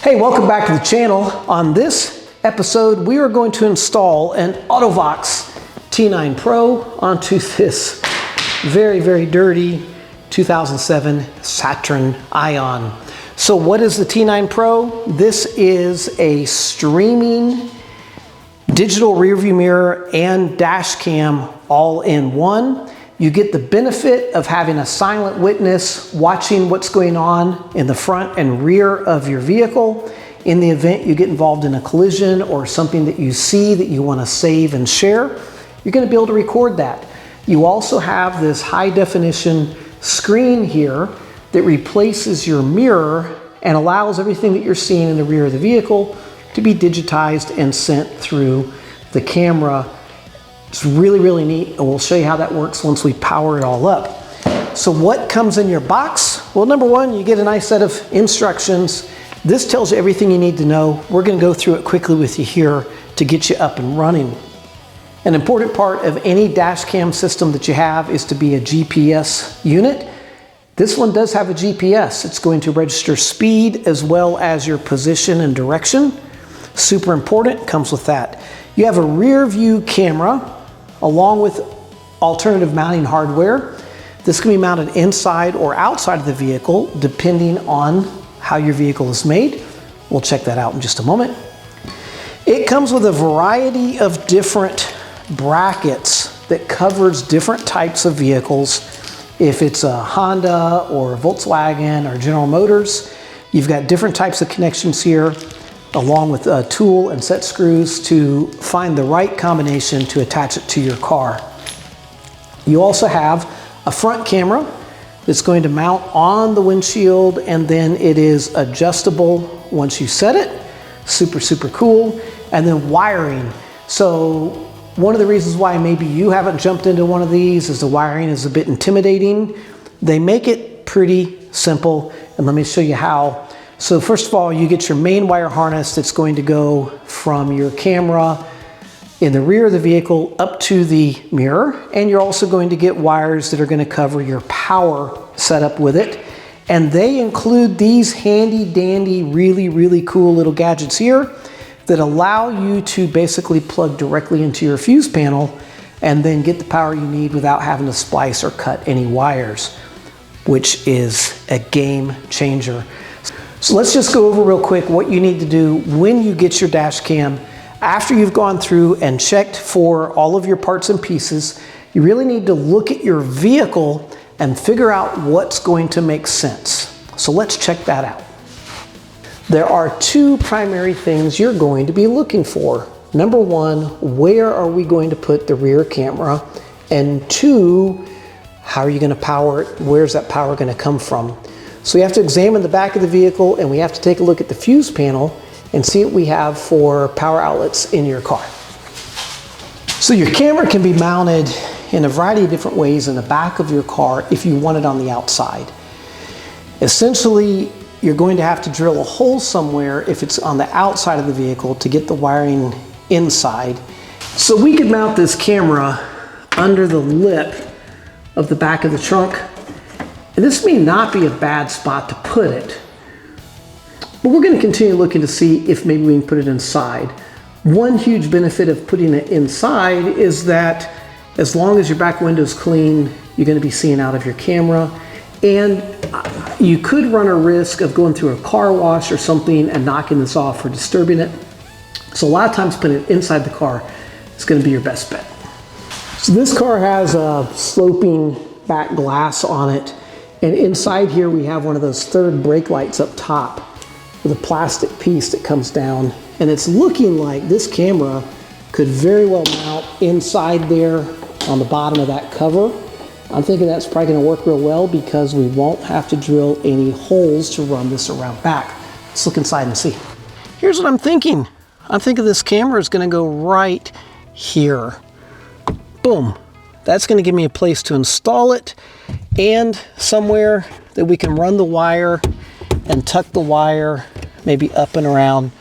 Hey, welcome back to the channel. On this episode, we are going to install an Auto-Vox T9 Pro onto this very, very dirty 2007 Saturn Ion. So what is the T9 Pro? This is a streaming digital rearview mirror and dash cam all in one. You get the benefit of having a silent witness watching what's going on in the front and rear of your vehicle. In the event you get involved in a collision or something that you see that you want to save and share, you're going to be able to record that. You also have this high definition screen here that replaces your mirror and allows everything that you're seeing in the rear of the vehicle to be digitized and sent through the camera. It's really, really neat, and we'll show you how that works once we power it all up. So what comes in your box? Well, number one, you get a nice set of instructions. This tells you everything you need to know. We're going to go through it quickly with you here to get you up and running. An important part of any dash cam system that you have is to be a GPS unit. This one does have a GPS. It's going to register speed as well as your position and direction. Super important, comes with that. You have a rear view camera along with alternative mounting hardware. This can be mounted inside or outside of the vehicle depending on how your vehicle is made. We'll check that out in just a moment. It comes with a variety of different brackets that covers different types of vehicles. If it's a Honda or a Volkswagen or General Motors, you've got different types of connections here, along with a tool and set screws to find the right combination to attach it to your car. You also have a front camera that's going to mount on the windshield, and then it is adjustable once you set it. Super, super cool. And then wiring. So one of the reasons why maybe you haven't jumped into one of these is the wiring is a bit intimidating. They make it pretty simple, and let me show you how. So first of all, you get your main wire harness that's going to go from your camera in the rear of the vehicle up to the mirror, and you're also going to get wires that are going to cover your power setup with it. And they include these handy dandy, really, really cool little gadgets here that allow you to basically plug directly into your fuse panel and then get the power you need without having to splice or cut any wires, which is a game changer. So let's just go over real quick what you need to do when you get your dash cam. After you've gone through and checked for all of your parts and pieces, you really need to look at your vehicle and figure out what's going to make sense. So let's check that out. There are two primary things you're going to be looking for. Number one, where are we going to put the rear camera? And two, how are you going to power it? Where's that power going to come from? So we have to examine the back of the vehicle, and we have to take a look at the fuse panel and see what we have for power outlets in your car. So your camera can be mounted in a variety of different ways in the back of your car if you want it on the outside. Essentially, you're going to have to drill a hole somewhere if it's on the outside of the vehicle to get the wiring inside. So we could mount this camera under the lip of the back of the trunk. And this may not be a bad spot to put it, but we're going to continue looking to see if maybe we can put it inside. One huge benefit of putting it inside is that as long as your back window is clean, you're going to be seeing out of your camera, and you could run a risk of going through a car wash or something and knocking this off or disturbing it. So a lot of times putting it inside the car is going to be your best bet. So this car has a sloping back glass on it. And inside here we have one of those third brake lights up top with a plastic piece that comes down. And it's looking like this camera could very well mount inside there on the bottom of that cover. I'm thinking that's probably going to work real well because we won't have to drill any holes to run this around back. Let's look inside and see. Here's what I'm thinking. I'm thinking this camera is going to go right here. Boom. That's going to give me a place to install it and somewhere that we can run the wire and tuck the wire maybe up and around,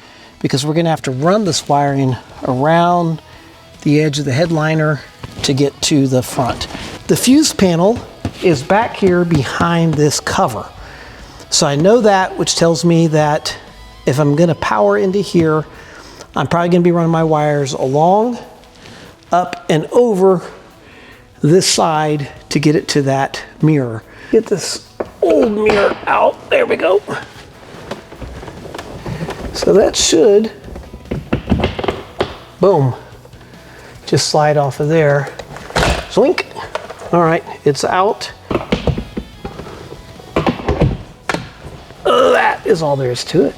because we're going to have to run this wiring around the edge of the headliner to get to the front. The fuse panel is back here behind this cover. So I know that, which tells me that if I'm gonna power into here, I'm probably gonna be running my wires along, up and over this side to get it to that mirror. Get this old mirror out, there we go. So that should, boom, just slide off of there. Zwink. All right, it's out. That is all there is to it.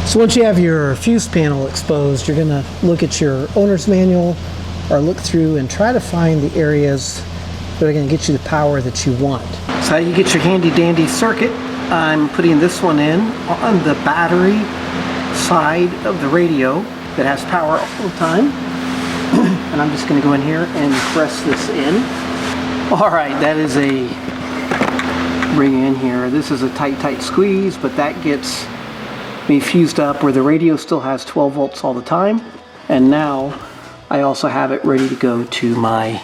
So once you have your fuse panel exposed, you're gonna look at your owner's manual or look through and try to find the areas that are gonna get you the power that you want. So you get your handy dandy circuit. I'm putting this one in on the battery side of the radio that has power all the time. And I'm just gonna go in here and press this in. All right, that is a, bring it in here. This is a tight squeeze, but that gets me fused up where the radio still has 12 volts all the time. And now I also have it ready to go to my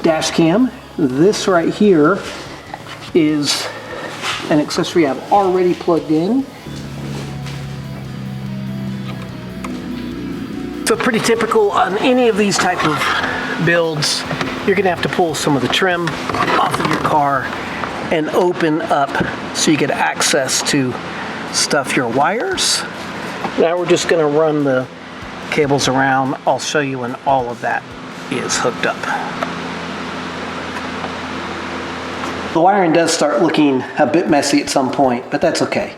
dash cam. This right here is an accessory I've already plugged in. So pretty typical on any of these type of builds, you're gonna have to pull some of the trim off of your car and open up so you get access to stuff your wires. Now we're just going to run the cables around. I'll show you when all of that is hooked up. The wiring does start looking a bit messy at some point, but that's okay.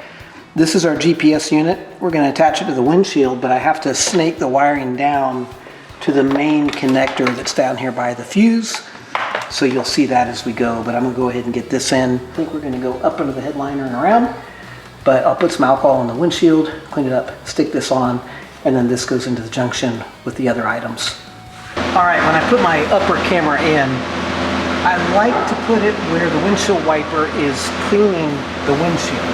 This is our GPS unit. We're going to attach it to the windshield, but I have to snake the wiring down to the main connector that's down here by the fuse. So you'll see that as we go, but I'm going to go ahead and get this in. I think we're going to go up under the headliner and around. But I'll put some alcohol on the windshield, clean it up, stick this on, and then this goes into the junction with the other items. All right, when I put my upper camera in, I like to put it where the windshield wiper is cleaning the windshield.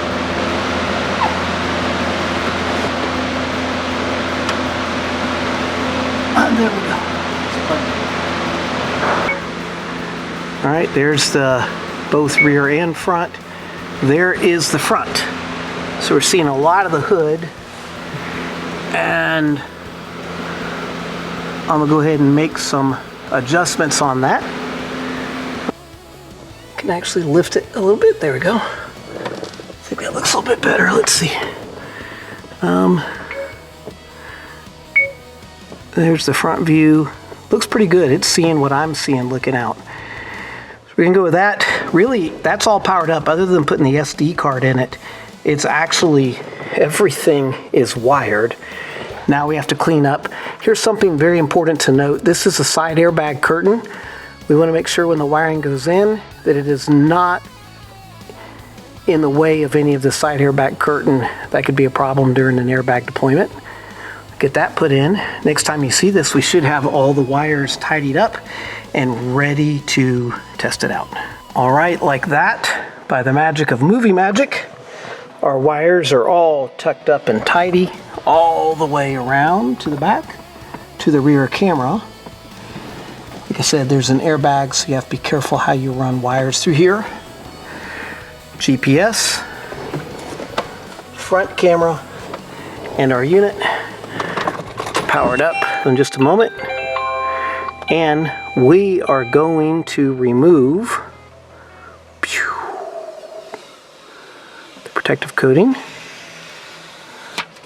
There we go. All right, there's the both rear and front. There is the front. So we're seeing a lot of the hood, and I'm gonna go ahead and make some adjustments on that. Can actually lift it a little bit. There we go. I think that looks a little bit better. Let's see. There's the front view. Looks pretty good. It's seeing what I'm seeing looking out. So we can go with that. Really, that's all powered up other than putting the SD card in it. It's actually, everything is wired. Now we have to clean up. Here's something very important to note. This is a side airbag curtain. We want to make sure when the wiring goes in that it is not in the way of any of the side airbag curtain. That could be a problem during an airbag deployment. Get that put in. Next time you see this, we should have all the wires tidied up and ready to test it out. All right, like that, by the magic of movie magic, our wires are all tucked up and tidy all the way around to the back, to the rear camera. Like I said, there's an airbag, so you have to be careful how you run wires through here. GPS, front camera, and our unit powered up in just a moment. And we are going to remove the protective coating.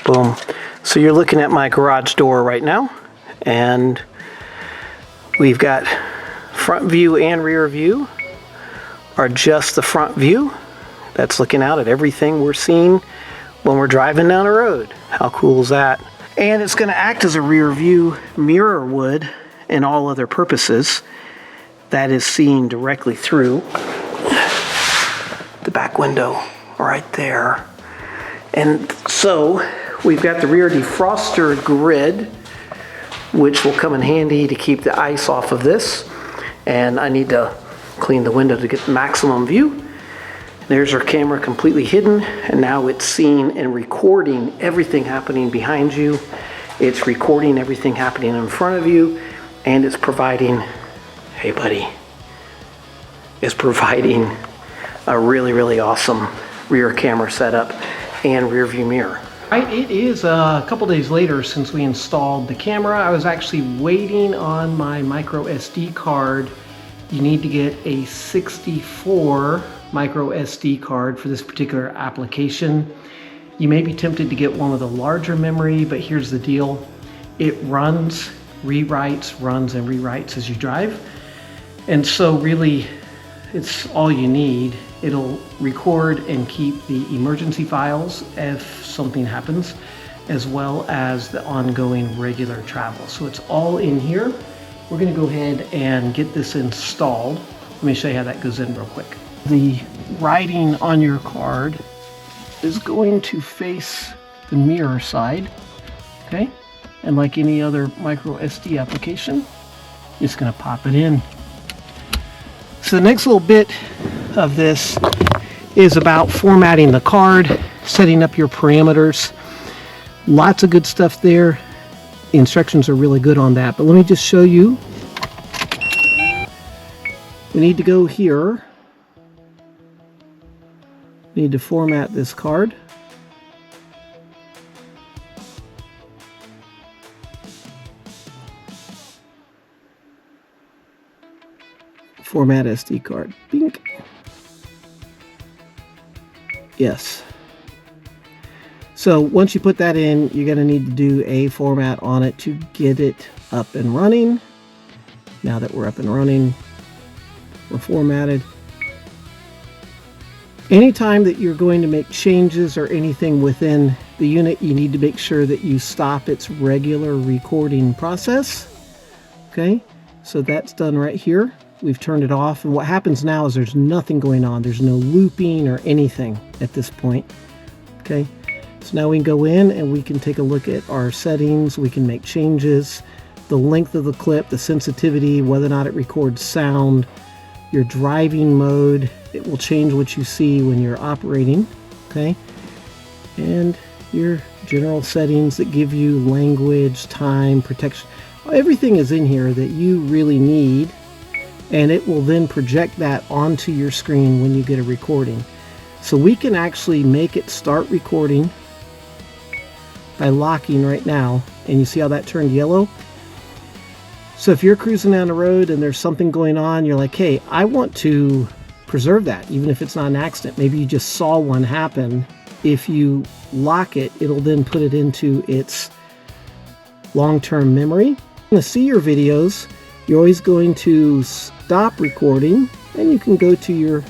Boom. So you're looking at my garage door right now, and we've got front view and rear view are just the front view. That's looking out at everything we're seeing when we're driving down the road. How cool is that? And it's going to act as a rear view mirror would and all other purposes. That is seen directly through the back window right there. And so we've got the rear defroster grid which will come in handy to keep the ice off of this. And I need to clean the window to get the maximum view. There's our camera completely hidden, and now it's seeing and recording everything happening behind you. It's recording everything happening in front of you, and it's providing, hey buddy, it's providing a really, really awesome rear camera setup and rear view mirror. It is a couple days later since we installed the camera. I was actually waiting on my micro SD card. You need to get a 64 micro SD card for this particular application. You may be tempted to get one with a larger memory, but here's the deal. It runs, rewrites, runs and rewrites as you drive. And so really, it's all you need. It'll record and keep the emergency files if something happens, as well as the ongoing regular travel. So it's all in here. We're gonna go ahead and get this installed. Let me show you how that goes in real quick. The writing on your card is going to face the mirror side, okay? And like any other micro SD application, you're just gonna pop it in. So the next little bit of this is about formatting the card, setting up your parameters. Lots of good stuff there. The instructions are really good on that, but let me just show you. We need to go here. We need to format this card. Format SD card. Bink. Yes. So once you put that in, you're going to need to do a format on it to get it up and running. Now that we're up and running, we're formatted. Anytime that you're going to make changes or anything within the unit, you need to make sure that you stop its regular recording process. Okay, so that's done right here. We've turned it off, and what happens now is there's nothing going on. There's no looping or anything at this point. Okay, so now we can go in and we can take a look at our settings. We can make changes, the length of the clip, the sensitivity, whether or not it records sound, your driving mode. It will change what you see when you're operating, okay? And your general settings that give you language, time, protection. Everything is in here that you really need, and it will then project that onto your screen when you get a recording. So we can actually make it start recording by locking right now, and you see how that turned yellow? So if you're cruising down the road and there's something going on, you're like, hey, I want to preserve that, even if it's not an accident. Maybe you just saw one happen. If you lock it, it'll then put it into its long-term memory. To see your videos, you're always going to stop recording, and you can go to your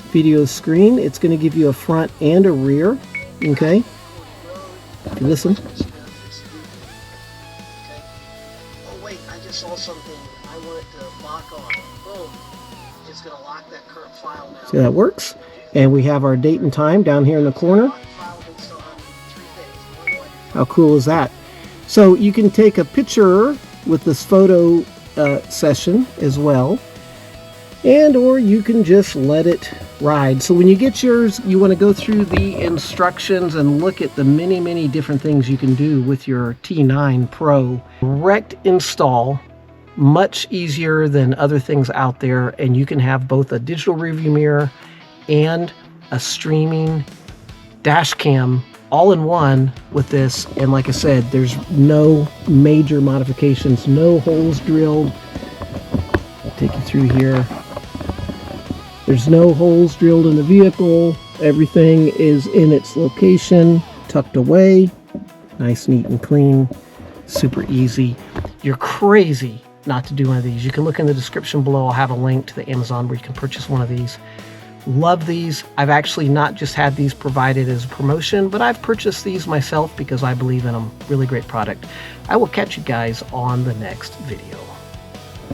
video screen. It's going to give you a front and a rear, okay? Listen. Oh wait, I just saw something. I want it to lock on. Boom. It's going to lock that current file now. See how that works? And we have our date and time down here in the corner. How cool is that? So you can take a picture with this photo session as well, and or you can just let it ride. So when you get yours, you want to go through the instructions and look at the many different things you can do with your T9 Pro. Direct install, much easier than other things out there, and you can have both a digital rearview mirror and a streaming dash cam all in one with this. And like I said, there's no major modifications, no holes drilled. I'll take you through here. There's no holes drilled in the vehicle. Everything is in its location, tucked away, nice, neat and clean, super easy. You're crazy not to do one of these. You can look in the description below. I'll have a link to the Amazon where you can purchase one of these. Love these. I've actually not just had these provided as a promotion, but I've purchased these myself because I believe in them. Really great product. I will catch you guys on the next video.